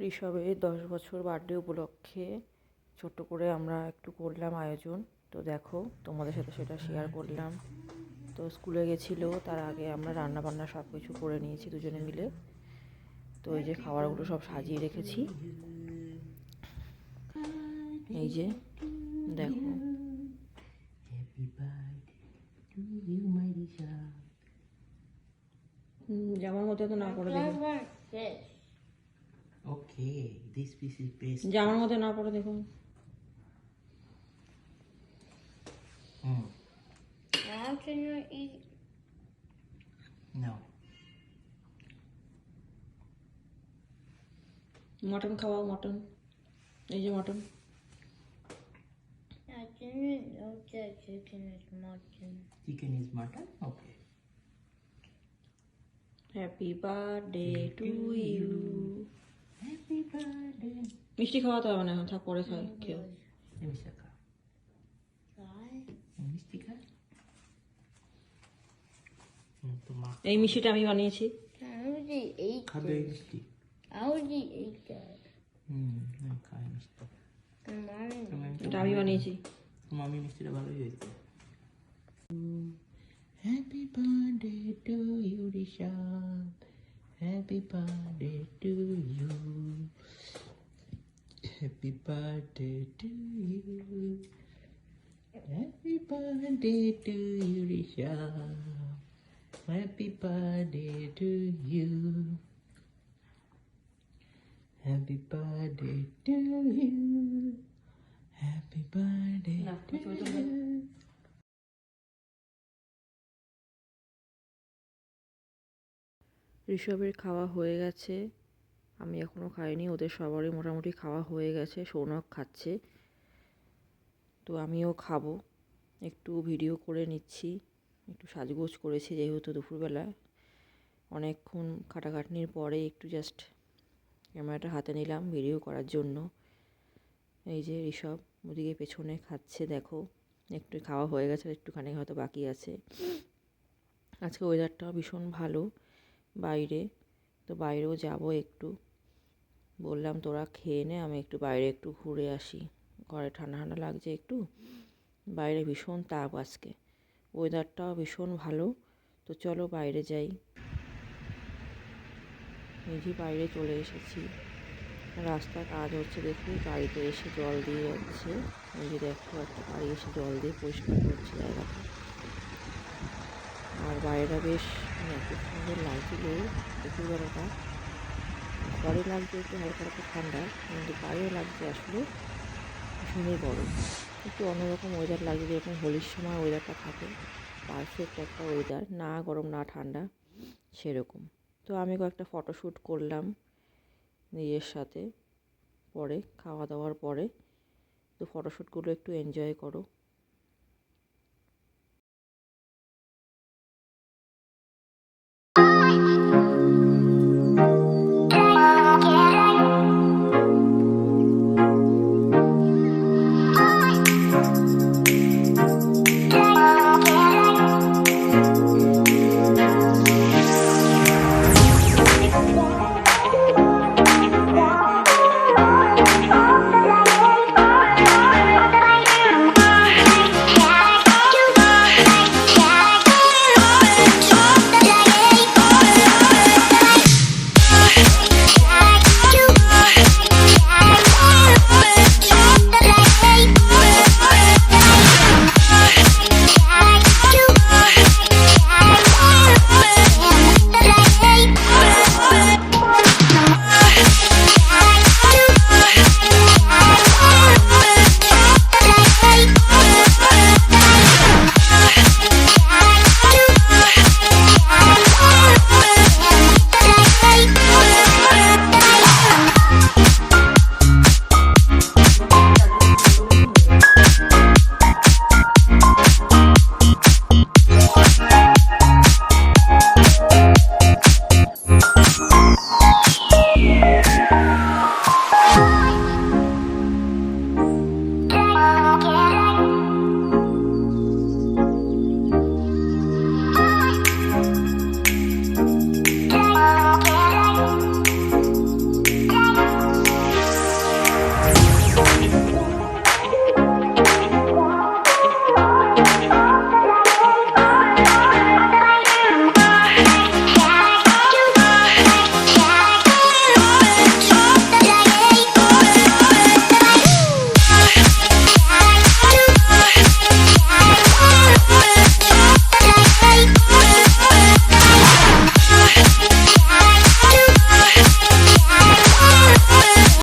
ঋষভের 10 বছর বার্থডে উপলক্ষে ছোট্ট করে আমরা একটু করলাম আয়োজন। তো দেখো, তোমাদের সাথে সেটা শেয়ার করলাম। তো স্কুলে গেছিলো, তার আগে আমরা রান্না বান্না সব কিছু করে নিয়েছি দুজনে মিলে। তো এই যে খাবারগুলো সব সাজিয়ে রেখেছি, এই যে দেখো। জামার মধ্যে তো না পড়ে দেখুন। Okay, this piece is best. জামার মধ্যে না পড়ে দেখুন। Now can you eat? No. Mutton খাওয়াও, মটন। এই যে mutton. I didn't know that chicken is mutton. Chicken is mutton? Okay. Happy birthday to you. Happy birthday. মিষ্টি খাওয়াতে হবে না এখন, থাক পরে খাই খেও। Emishaka. Emishika. Tomorrow. এই মিষ্টিটা আমি বানিয়েছি। How would you eat Khade this? mishti. How would you eat that? আমি খাই মিষ্টি। এটা আমি বানিয়েছি। মামি মিষ্টিটা ভালোই হয়েছে। Happy birthday to you, Rishabh. Happy birthday to you. Happy birthday to you. Happy birthday to you, Rishabh. Happy birthday to you. Happy birthday to you. Happy birthday to you. ঋষভের খাওয়া হয়ে গেছে, আমি এখনও খাইনি। ওদের সবারই মোটামুটি খাওয়া হয়ে গেছে, সৌনক খাচ্ছে। তো আমিও খাবো। একটু ভিডিও করে নিচ্ছি, একটু সাজগোজ করেছি যেহেতু দুপুরবেলা অনেকক্ষণ খাটাখাটনির পরে একটু জাস্ট ক্যামেরাটা হাতে নিলাম ভিডিও করার জন্য। এই যে ঋষভ ওদিকে পেছনে খাচ্ছে, দেখো। একটু খাওয়া হয়ে গেছে, একটুখানি হয়তো বাকি আছে। আজকে ওয়েদারটাও ভীষণ ভালো বাইরে, তো বাইরেও যাব একটু। বললাম তোরা খেয়ে নে, আমি একটু বাইরে একটু ঘুরে আসি। ঘরে ঠান্ডা ঠান্ডা লাগছে একটু, বাইরে ভীষণ তাপ আজকে, ওয়েদারটাও ভীষণ ভালো। তো চলো বাইরে যাই। এই যে বাইরে চলে এসেছি, রাস্তার কাজ হচ্ছে দেখি, গাড়িতে এসে জল দিয়ে যাচ্ছে। এই যে দেখো, একটা গাড়ি এসে জল দিয়ে পরিষ্কার করছে জায়গাটা। আর বাইরেটা বেশ এত সুন্দর লাগছিল দুপুরবেলাটা। ঘরে লাগছে একটু হালকা হালকা ঠান্ডা, কিন্তু বাইরে লাগছে আসলে ভীষণই গরম। একটু অন্যরকম ওয়েদার লাগছে, যেরকম হোলির সময় ওয়েদারটা থাকে, পারফেক্ট একটা ওয়েদার, না গরম না ঠান্ডা সেরকম। তো আমি কয়েকটা ফটোশ্যুট করলাম নিজের সাথে পরে, খাওয়া দাওয়ার পরে। তো ফটোশ্যুটগুলো একটু এনজয় করো।